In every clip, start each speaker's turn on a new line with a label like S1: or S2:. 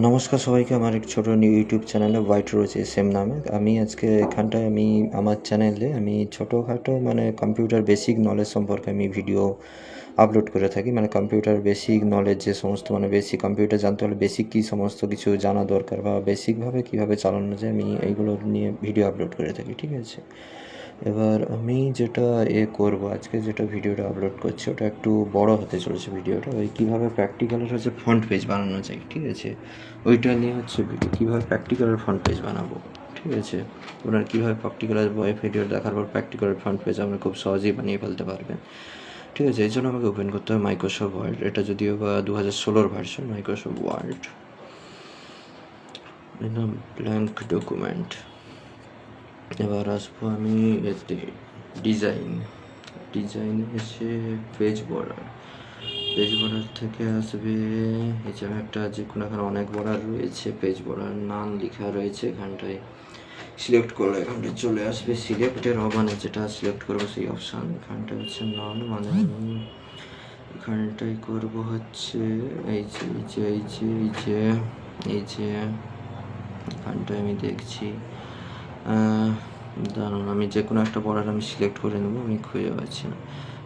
S1: নমস্কার সবাইকে, আমার এক ছোটো নিউ ইউটিউব চ্যানেলে হোয়াইট রয়েছে সেম নামে। আমি আজকে এখানটায় আমার চ্যানেলে ছোটোখাটো কম্পিউটার বেসিক নলেজ সম্পর্কে আমি ভিডিও আপলোড করে থাকি। কম্পিউটার বেসিক নলেজ যে সমস্ত বেসিক কম্পিউটার জানতে হলে বেসিক কী সমস্ত কিছু জানা দরকার বা বেসিকভাবে কীভাবে চালানো যায়, আমি এইগুলো নিয়ে ভিডিও আপলোড করে থাকি, ঠিক আছে। এবার আমি যেটা করবো আজকে, যেটা ভিডিওটা আপলোড করছি ওটা একটু বড় হতে চলেছে ভিডিওটা। ওই কীভাবে প্র্যাকটিক্যালের ফ্রন্ট পেজ বানানো যায়, ঠিক আছে, ওইটা নিয়ে ভিডিও। কীভাবে প্র্যাকটিক্যালের ফ্রন্ট পেজ বানাবো, ঠিক আছে। ওনার কীভাবে প্র্যাকটিক্যালের ভিডিও দেখার পর প্র্যাকটিক্যালের ফ্রন্ট পেজ আমরা খুব সহজেই বানিয়ে ফেলতে পারবেন, ঠিক আছে। এই জন্য আমাকে ওপেন করতে হবে মাইক্রোসফট ওয়ার্ড। এটা যদিও বা 2016 version Microsoft Word. Blank document. এবার আসবো আমি এতে ডিজাইনে এসে পেজ বর্ডার থেকে আসবে এই যে একটা যে কোনো এখানে অনেক বর্ডার রয়েছে, পেজ বর্ডার নাম লেখা রয়েছে। এখানটায় সিলেক্ট করলে এখানটায় চলে আসবে সিলেক্টের যেটা সিলেক্ট করবো সেই অপশান। এখানটায় হচ্ছে নাম আমি এখানটায় করবো হচ্ছে এই যে এখানটায় আমি দেখছি দাঁড়ান, আমি যে কোনো একটা বর্ডার আমি সিলেক্ট করে নেবো, আমি খুঁজে পাচ্ছি না।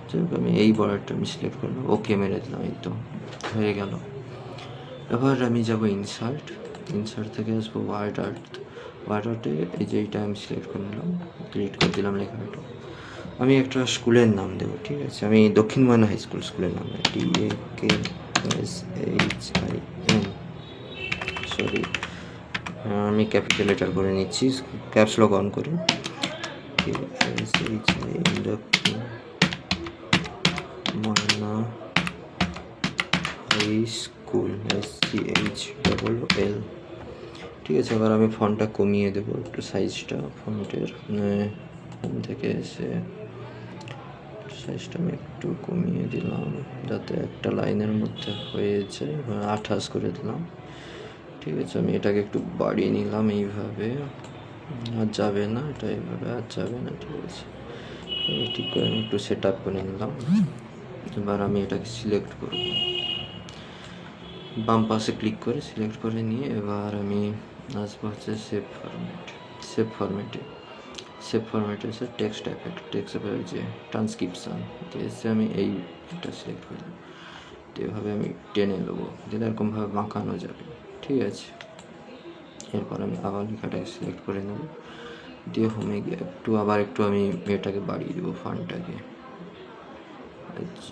S1: যাই হোক, আমি এই বর্ডারটা আমি সিলেক্ট করে নেবো, ওকে মেরে দিলাম, এই তো হয়ে গেল। এবার আমি যাব ইনসার্ট থেকে আসবো ওয়ার্ড আর্টে। এই যে এইটা আমি সিলেক্ট করে নিলাম, ক্রিয়েট করে দিলাম লেখাটা। আমি একটা স্কুলের নাম দেবো, ঠিক আছে। আমি দক্ষিণ ময়না হাই স্কুলের নাম DAKSHIN, সরি, আমি ক্যাপিটাল লেটার করে নিচ্ছি, ক্যাপস লক অন করে। দক্ষিণ ময়না হাই স্কুল, SCHLL, ঠিক আছে। এবার আমি ফন্টটা কমিয়ে দেবো একটু, সাইজটা ফন্টের থেকে এসে সাইজটা আমি একটু কমিয়ে দিলাম যাতে একটা লাইনের মধ্যে হয়ে যায়, 28 করে দিলাম, ঠিক আছে। আমি এটাকে একটু বাড়িয়ে নিলাম, এইভাবে আর যাবে না, এটা এইভাবে আর যাবে না, ঠিক আছে। ঠিক করে আমি একটু সেট আপ করে নিলাম। এবার আমি এটাকে সিলেক্ট করব, বাম পাশে ক্লিক করে সিলেক্ট করে নিয়ে এবার আমি আসবো হচ্ছে সেভ ফরম্যাটে এসে টেক্সট যে ট্রান্সক্রিপশান এসে আমি এইটা সিলেক্ট করে দেবো। তো এভাবে আমি টেনে নেবো, দিলে এরকমভাবে বাঁকানো যাবে, ঠিক আছে। এরপর আমি আবার লেখাটাকে সিলেক্ট করে নেব, দিয়ে হোমে গিয়ে আবার একটু আমি এটাকে বাড়িয়ে দেবো, ফান্টটাকে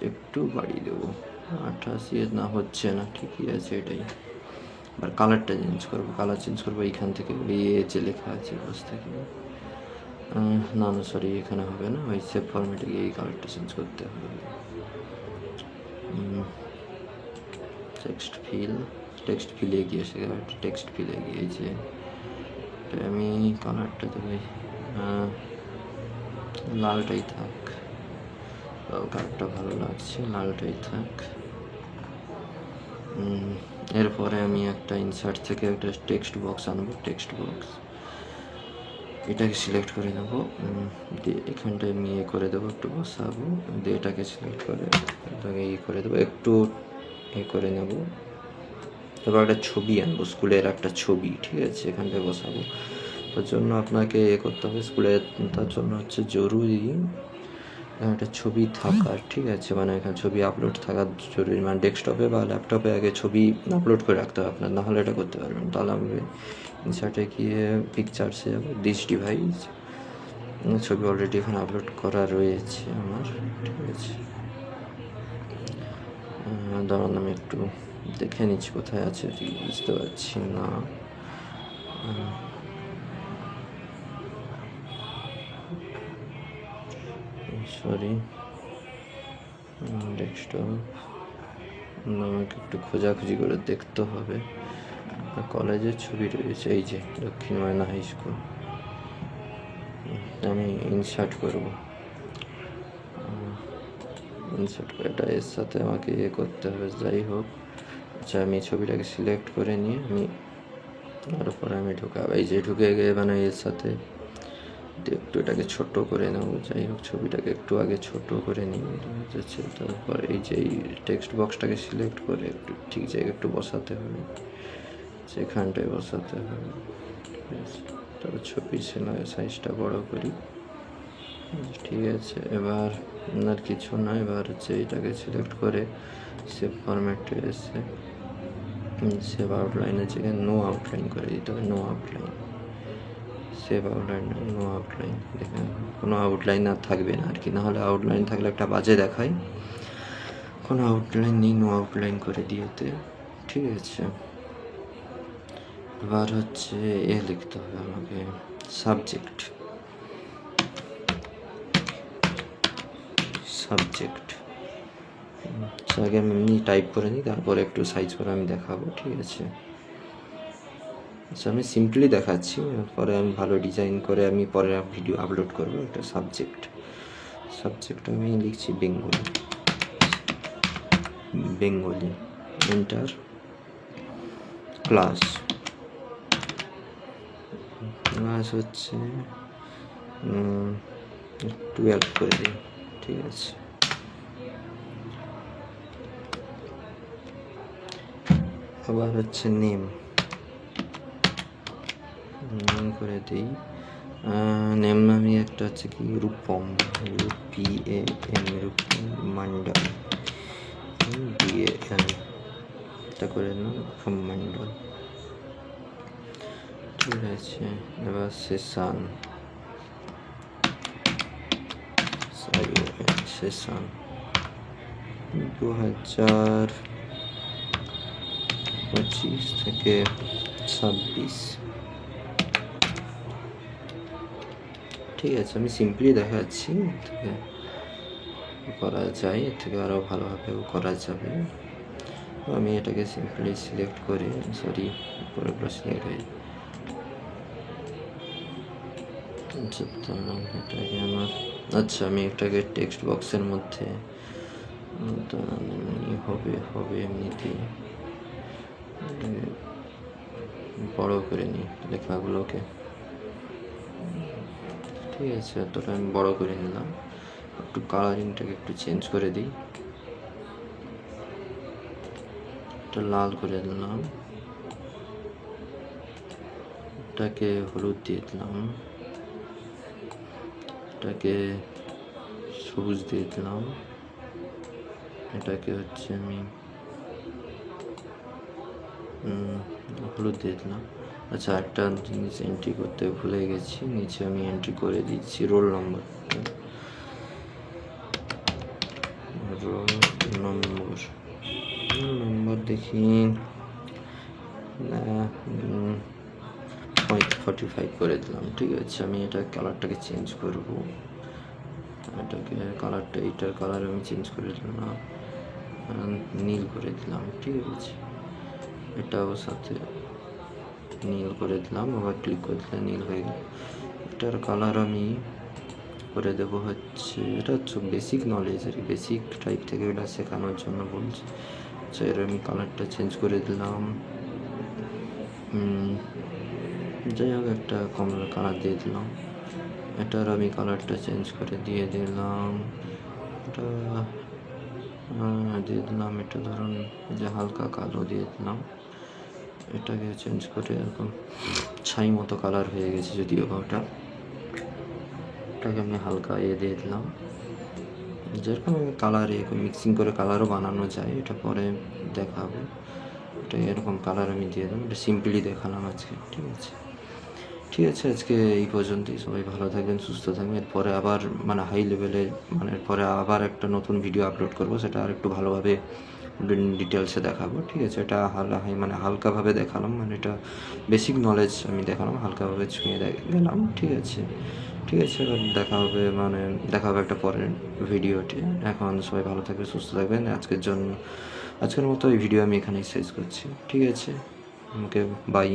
S1: একটু বাড়িয়ে দেবো। 88 না হচ্ছে না, ঠিকই আছে এটাই। আর কালারটা কালার চেঞ্জ করবো এইখান থেকে, ওই যে লেখা আছে বস থেকে। না সরি, এখানে হবে না, ওই সেভ ফরম্যাটে গিয়ে এই কালারটা চেঞ্জ করতে হবে। টেক্সট ফিলে গিয়ে যে আমি কালারটা দেবো, লালটাই থাক, কালারটা ভালো লাগছে, লালটাই থাক। এরপরে আমি একটা ইনসার্ট থেকে একটা টেক্সট বক্স আনবো, এটাকে সিলেক্ট করে নেবো, দিয়ে এখানটায় আমি করে দেবো, একটু বসাবো, দিয়ে এটাকে সিলেক্ট করে এটাকে করে দেবো, একটু করে নেবো। এবার একটা ছবি আনবো, স্কুলের একটা ছবি, ঠিক আছে, এখানটায় বসাবো। তার জন্য আপনাকে করতে হবে স্কুলের, তার জন্য হচ্ছে জরুরি একটা ছবি থাকার, ঠিক আছে। এখানে ছবি আপলোড থাকার জরুরি, ডেস্কটপে বা ল্যাপটপে আগে ছবি আপলোড করে রাখতে হবে আপনার, নাহলে এটা করতে পারবেন। তাহলে আমি ইনসার্টে গিয়ে পিকচার্সে যাবো, দিস ডিভাইস, ছবি অলরেডি এখানে আপলোড করা রয়েছে আমার, ঠিক আছে। দাঁড়ান আমি একটু দেখে নিচ্ছি কোথায় আছে, বুঝতে পারছি না। সরি, ডেস্কটপ আমাকে একটু খোঁজাখুঁজি করে দেখতে হবে। কলেজের ছবি রয়েছে, এই যে দক্ষিণ ময়না হাই স্কুল। আমি ইনসার্ট করবো, এটা এর সাথে আমাকে করতে হবে, যাই হোক। আচ্ছা, আমি ছবিটাকে সিলেক্ট করে নিয়ে তারপরে আমি ঢুকাবো, এই যে ঢুকে গিয়ে এর সাথে একটু এটাকে ছোট করে নেব, যাই হোক ছবিটাকে একটু আগে ছোট করে নিয়ে যাচ্ছে। তারপর এই যে টেক্সট বক্সটাকে সিলেক্ট করে একটু ঠিক জায়গায় একটু বসাতে হবে, এখানটায় বসাতে হবে। ঠিক আছে, তবে ছবি সাইজটা বড় করি। ঠিক আছে, এবার আর কিছু না, এবার হচ্ছে এটাকে সিলেক্ট করে সেভ ফরম্যাটে এসে সেভ আউটলাইনের জায়গায় নো আউটলাইন করে দিতে হবে। No outline, save outline, no outline. দেখেন কোনো আউটলাইন আর থাকবে না আর কি, নাহলে আউটলাইন থাকলে একটা বাজে দেখায়। কোনো আউটলাইন নেই, নো আউটলাইন করে দিয়েতে। ঠিক আছে, এবার হচ্ছে এ লিখতে হবে আমাকে, সাবজেক্ট। আগে আমি এমনি টাইপ করে নিই, তারপরে একটু সাইজ করে আমি দেখাবো। ঠিক আছে, আচ্ছা আমি সিম্পলি দেখাচ্ছি, পরে আমি ভালো ডিজাইন করে আমি পরে ভিডিও আপলোড করবো। একটা সাবজেক্ট আমি লিখছি বেঙ্গলি। এন্টার। ক্লাস হচ্ছে 12 করে দিই। ঠিক আছে, আবার হচ্ছে নেম করে দিই। নেম আমি একটা হচ্ছে কি রূপম, PAM, রূপম মণ্ডল, DAN, এটা করে না, রূপম মণ্ডল। ঠিক আছে, এবার সেশন 2025 থেকে 26। ঠিক আছে, আমি সিম্পলি দেখাচ্ছি, থেকে করা যায়, এর থেকে আরও ভালোভাবেও করা যাবে। আমি এটাকে সিম্পলি সিলেক্ট করে, সরি পুরোটা সিলেক্ট হয়ে এটাকে আমার, আচ্ছা আমি এটাকে টেক্সট বক্সের মধ্যে হবে এমনিতে বড় করে নিই লেখাগুলোকে। ঠিক আছে, এতটা আমি বড় করে নিলাম। একটু কালারিংটাকে একটু চেঞ্জ করে দিই, এটা লাল করে দিলাম, এটাকে হলুদ দিয়ে দিলাম, এটাকে সবুজ দিয়ে দিলাম, এটাকে হচ্ছে আমি হলুদ দিয়ে দিলাম। আচ্ছা একটা জিনিস এন্ট্রি করতে ভুলে গেছি, নিচে আমি এন্ট্রি করে দিচ্ছি রোল নম্বরটা। রোল নম্বর দেখি 45 করে দিলাম। ঠিক আছে, আমি এটা কালারটাকে চেঞ্জ করব, এটাকে কালারটা, এইটার কালার আমি চেঞ্জ করে দিলাম, নীল করে দিলাম। ঠিক আছে, এটাও সাথে নীল করে দিলাম, আবার ক্লিক করে দিলে নীল হয়ে গেল। এটার কালার আমি করে দেবো হচ্ছে, এটা হচ্ছে বেসিক নলেজ আর বেসিক টাইপ থেকে এটা শেখানোর জন্য বলছি। আচ্ছা এর আমি কালারটা চেঞ্জ করে দিলাম, যাই হোক একটা কমলা কালার দিয়ে দিলাম। এটার আমি কালারটা চেঞ্জ করে দিয়ে দিলাম, এটা দিয়ে দিলাম, এটা ধরুন যে হালকা কালো দিয়ে দিলাম। এটাকে চেঞ্জ করে এরকম ছাই মতো কালার হয়ে গেছে যদিও ওটা, এটাকে আমি হালকা দিয়ে দিলাম। যেরকম কালার এরকম মিক্সিং করে কালারও বানানো যায়, এটা পরে দেখাবো। এটা এরকম কালার আমি দিয়ে দিলাম, এটা সিম্পলি দেখালাম আজকে। ঠিক আছে, আজকে এই পর্যন্তই। সবাই ভালো থাকবেন, সুস্থ থাকবেন। এরপরে আবার মানে হাই লেভেলে, মানে এরপরে আবার একটা নতুন ভিডিও আপলোড করবো, সেটা আর একটু ভালোভাবে ডিটেলসে দেখাবো। ঠিক আছে, এটা মানে হালকাভাবে দেখালাম, মানে এটা বেসিক নলেজ আমি দেখালাম, হালকাভাবে ছুঁয়ে গেলাম। ঠিক আছে, এবার দেখা হবে একটা পরের ভিডিওতে। এখন সবাই ভালো থাকবে, সুস্থ থাকবেন। আজকের মতো এই ভিডিও আমি এখানেই শেষ করছি। ঠিক আছে, ওকে, বাই।